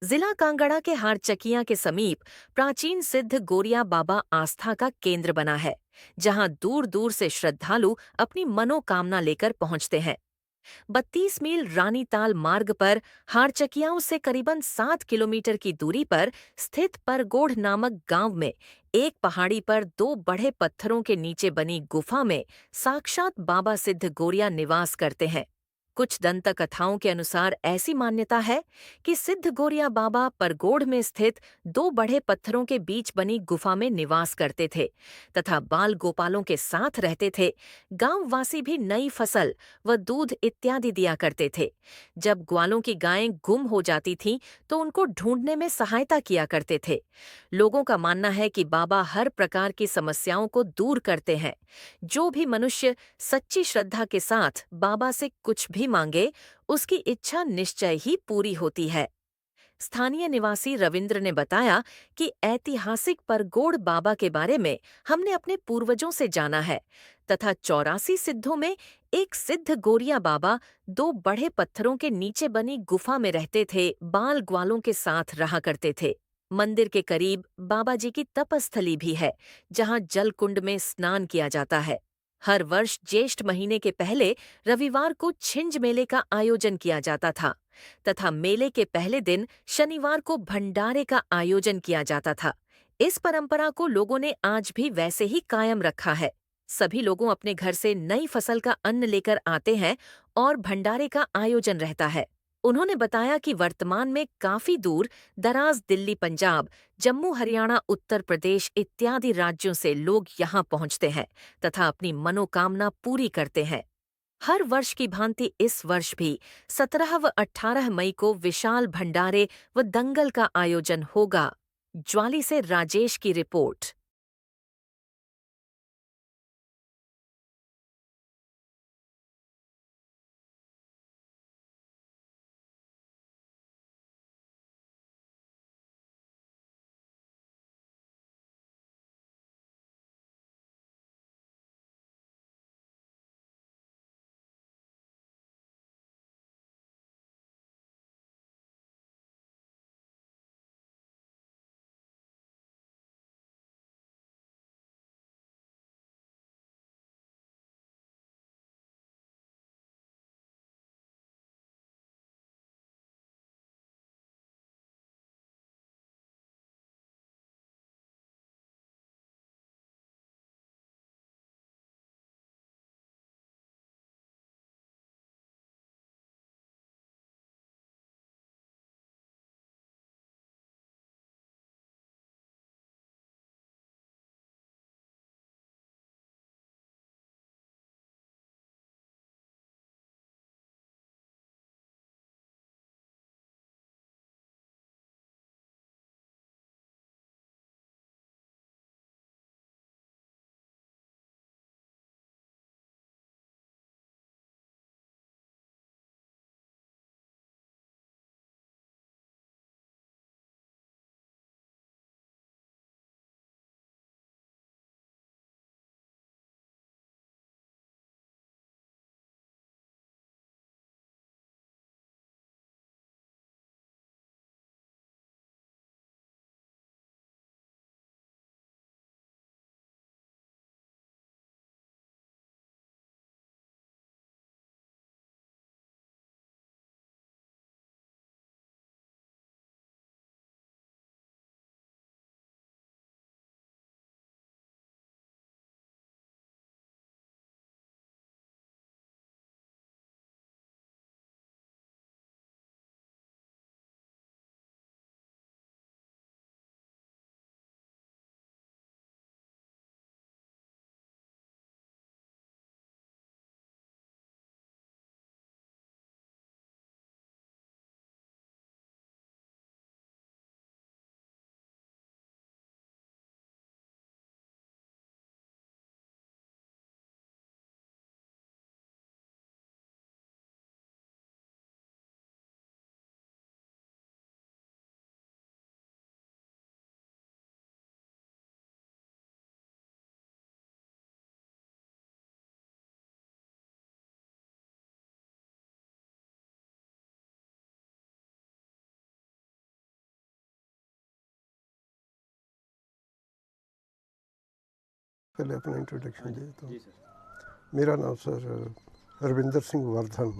जिला कांगड़ा के हारचकिया के समीप प्राचीन सिद्ध गोरिया बाबा आस्था का केंद्र बना है, जहां दूर दूर से श्रद्धालु अपनी मनोकामना लेकर पहुंचते हैं। 32 मील रानीताल मार्ग पर हारचकियाओं से करीबन 7 किलोमीटर की दूरी पर स्थित परगोढ़ नामक गांव में एक पहाड़ी पर दो बड़े पत्थरों के नीचे बनी गुफा में साक्षात बाबा सिद्ध गोरिया निवास करते हैं। कुछ दंत कथाओं के अनुसार ऐसी मान्यता है कि सिद्ध गोरिया बाबा परगोढ़ में स्थित दो बड़े पत्थरों के बीच बनी गुफा में निवास करते थे तथा बाल गोपालों के साथ रहते थे। गांववासी भी नई फसल व दूध इत्यादि दिया करते थे। जब ग्वालों की गायें गुम हो जाती थीं, तो उनको ढूंढने में सहायता किया करते थे। लोगों का मानना है कि बाबा हर प्रकार की समस्याओं को दूर करते हैं। जो भी मनुष्य सच्ची श्रद्धा के साथ बाबा से कुछ भी मांगे, उसकी इच्छा निश्चय ही पूरी होती है। स्थानीय निवासी रविंद्र ने बताया कि ऐतिहासिक परगोड़ बाबा के बारे में हमने अपने पूर्वजों से जाना है तथा 84 सिद्धों में एक सिद्ध गोरिया बाबा दो बड़े पत्थरों के नीचे बनी गुफा में रहते थे, बाल ग्वालों के साथ रहा करते थे। मंदिर के करीब बाबा जी की तपस्थली भी है, जहां जल कुंड में स्नान किया जाता है। हर वर्ष ज्येष्ठ महीने के पहले रविवार को छिंज मेले का आयोजन किया जाता था तथा मेले के पहले दिन शनिवार को भंडारे का आयोजन किया जाता था। इस परंपरा को लोगों ने आज भी वैसे ही कायम रखा है। सभी लोगों अपने घर से नई फसल का अन्न लेकर आते हैं और भंडारे का आयोजन रहता है। उन्होंने बताया कि वर्तमान में काफी दूर दराज दिल्ली, पंजाब, जम्मू, हरियाणा, उत्तर प्रदेश इत्यादि राज्यों से लोग यहाँ पहुँचते हैं तथा अपनी मनोकामना पूरी करते हैं। हर वर्ष की भांति इस वर्ष भी 17 व 18 मई को विशाल भंडारे व दंगल का आयोजन होगा। ज्वाली से राजेश की रिपोर्ट। पहले अपना इंट्रोडक्शन दे तो। जी सर। मेरा नाम सर रविंदर सिंह वर्धन,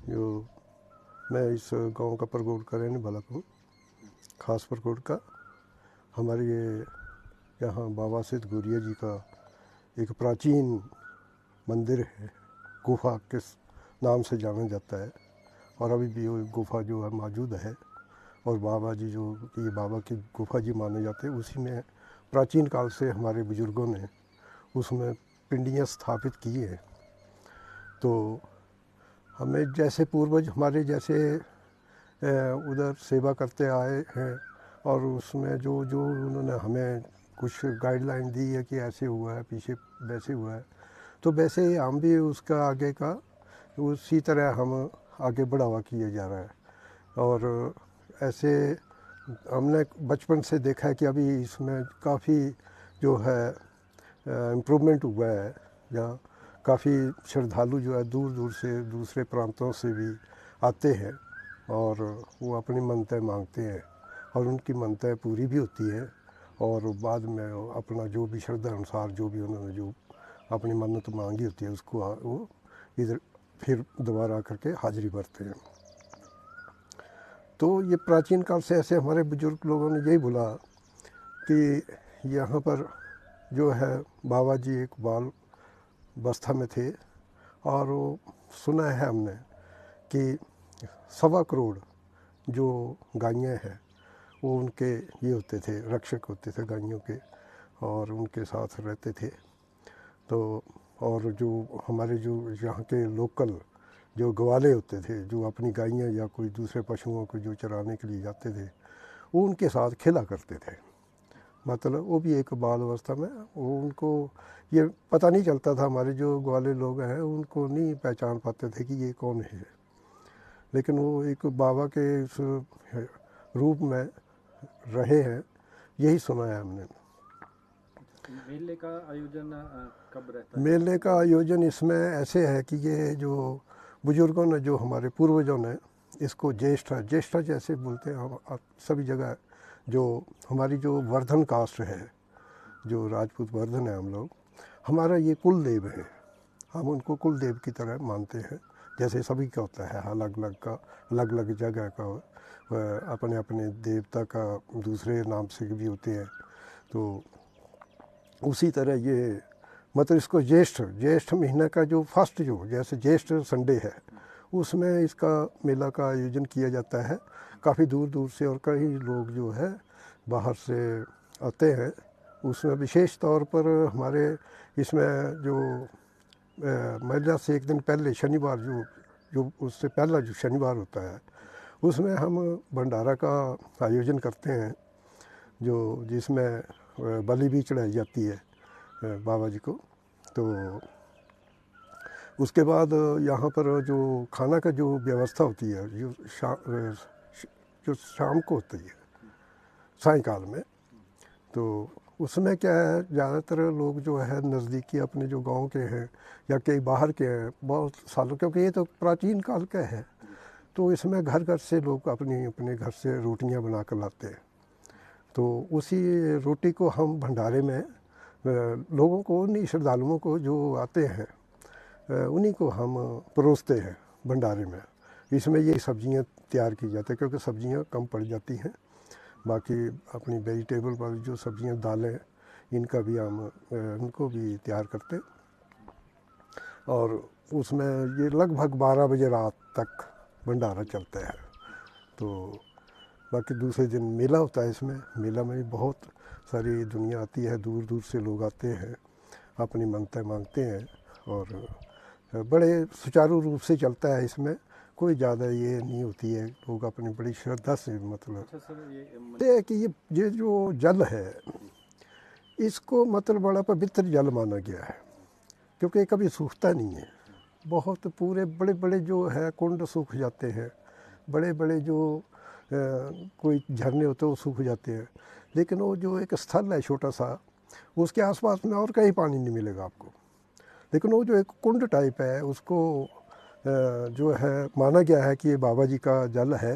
जो मैं इस गांव का परगोड़ का रहने वाला हूँ, खास परगोड़ का। हमारे ये यहाँ बाबा सिद्ध गौरिया जी का एक प्राचीन मंदिर है, गुफा के नाम से जाना जाता है, और अभी भी वो गुफा जो है मौजूद है। और बाबा जी जो ये बाबा की गुफा जी माने जाते हैं, उसी में प्राचीन काल से हमारे बुजुर्गों ने उसमें पिंडियाँ स्थापित की हैं। तो हमें जैसे पूर्वज हमारे जैसे उधर सेवा करते आए हैं, और उसमें जो जो उन्होंने हमें कुछ गाइडलाइन दी है कि ऐसे हुआ है, पीछे वैसे हुआ है, तो वैसे ही हम भी उसका आगे का उसी तरह हम आगे बढ़ावा किए जा रहा है। और ऐसे हमने बचपन से देखा है कि अभी इसमें काफ़ी जो है इम्प्रूवमेंट हुआ है, जहाँ काफ़ी श्रद्धालु जो है दूर दूर से दूसरे प्रांतों से भी आते हैं, और वो अपनी मन्नतें मांगते हैं, और उनकी मन्नतें पूरी भी होती हैं। और बाद में अपना जो भी श्रद्धा अनुसार जो भी उन्होंने जो अपनी मन्नत मांगी होती है, उसको वो इधर फिर दोबारा करके हाजिरी भरते हैं। तो ये प्राचीन काल से ऐसे हमारे बुजुर्ग लोगों ने यही बोला कि यहाँ पर जो है बाबा जी एक बाल अवस्था में थे, और वो सुना है हमने कि 1.25 करोड़ जो गायें हैं वो उनके ये होते थे, रक्षक होते थे गायों के, और उनके साथ रहते थे। तो और जो हमारे जो यहाँ के लोकल जो ग्वाले होते थे, जो अपनी गायें या कोई दूसरे पशुओं को जो चराने के लिए जाते थे, वो उनके साथ खेला करते थे। मतलब वो भी एक बाल अवस्था में, वो उनको ये पता नहीं चलता था, हमारे जो ग्वाले लोग हैं उनको नहीं पहचान पाते थे कि ये कौन है, लेकिन वो एक बाबा के इस रूप में रहे हैं, यही सुना है हमने। मेले का आयोजन कब रहता है? मेले का आयोजन इसमें ऐसे है कि ये जो बुजुर्गों ने, जो हमारे पूर्वजों ने इसको ज्येष्ठा जैसे बोलते हैं हम सभी जगह, जो हमारी जो वर्धन कास्ट है, जो राजपूत वर्धन है हम लोग, हमारा ये कुल देव है, हम उनको कुल देव की तरह मानते हैं। जैसे सभी का होता है, अलग अलग जगह का अपने अपने देवता का दूसरे नाम से भी होते हैं। तो उसी तरह ये मतलब इसको ज्येष्ठ महीने का जो फर्स्ट जो जैसे ज्येष्ठ संडे है, उसमें इसका मेला का आयोजन किया जाता है। काफ़ी दूर दूर से और कई लोग जो है बाहर से आते हैं। उसमें विशेष तौर पर हमारे इसमें जो मेला से एक दिन पहले शनिवार जो उससे पहला जो शनिवार होता है, उसमें हम भंडारा का आयोजन करते हैं, जो जिसमें बलि भी चढ़ाई जाती है बाबा जी को। तो उसके बाद यहाँ पर जो खाना का जो व्यवस्था होती है, जो शाम को होती है सायंकाल में, तो उसमें क्या है, ज़्यादातर लोग जो है नज़दीकी अपने जो गांव के हैं या कई बाहर के हैं, बहुत सालों, क्योंकि ये तो प्राचीन काल का है, तो इसमें घर घर से लोग अपने घर से रोटियां बना कर लाते हैं। तो उसी रोटी को हम भंडारे में लोगों को, उन्हीं श्रद्धालुओं को जो आते हैं, उन्हीं को हम परोसते हैं भंडारे में। इसमें ये सब्जियां तैयार की जाती हैं, क्योंकि सब्जियां कम पड़ जाती हैं। बाकी अपनी वेजिटेबल वाली जो सब्जियां, दालें, इनका भी हम उनको भी तैयार करते। और उसमें ये लगभग 12 बजे रात तक भंडारा चलता है। तो बाकी दूसरे दिन मेला होता है। इसमें मेला में भी बहुत सारी दुनिया आती है, दूर दूर से लोग आते हैं, अपनी मन्नतें मांगते हैं, और बड़े सुचारू रूप से चलता है। इसमें कोई ज़्यादा ये नहीं होती है, लोग अपनी बड़ी श्रद्धा से मतलब। अच्छा सर, ये है कि ये जो जल है, इसको मतलब बड़ा पवित्र जल माना गया है, क्योंकि कभी सूखता नहीं है। बहुत पूरे बड़े बड़े जो है कुंड सूख जाते हैं, बड़े बड़े जो कोई झरने होते हैं वो सूख जाते हैं, लेकिन वो जो एक स्थल है छोटा सा, उसके आसपास में और कहीं पानी नहीं मिलेगा आपको। लेकिन वो जो एक कुंड टाइप है, उसको जो है माना गया है कि ये बाबा जी का जल है,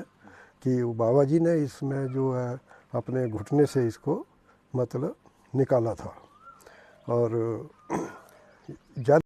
कि वो बाबा जी ने इसमें जो है अपने घुटने से इसको मतलब निकाला था। और ज़्यादा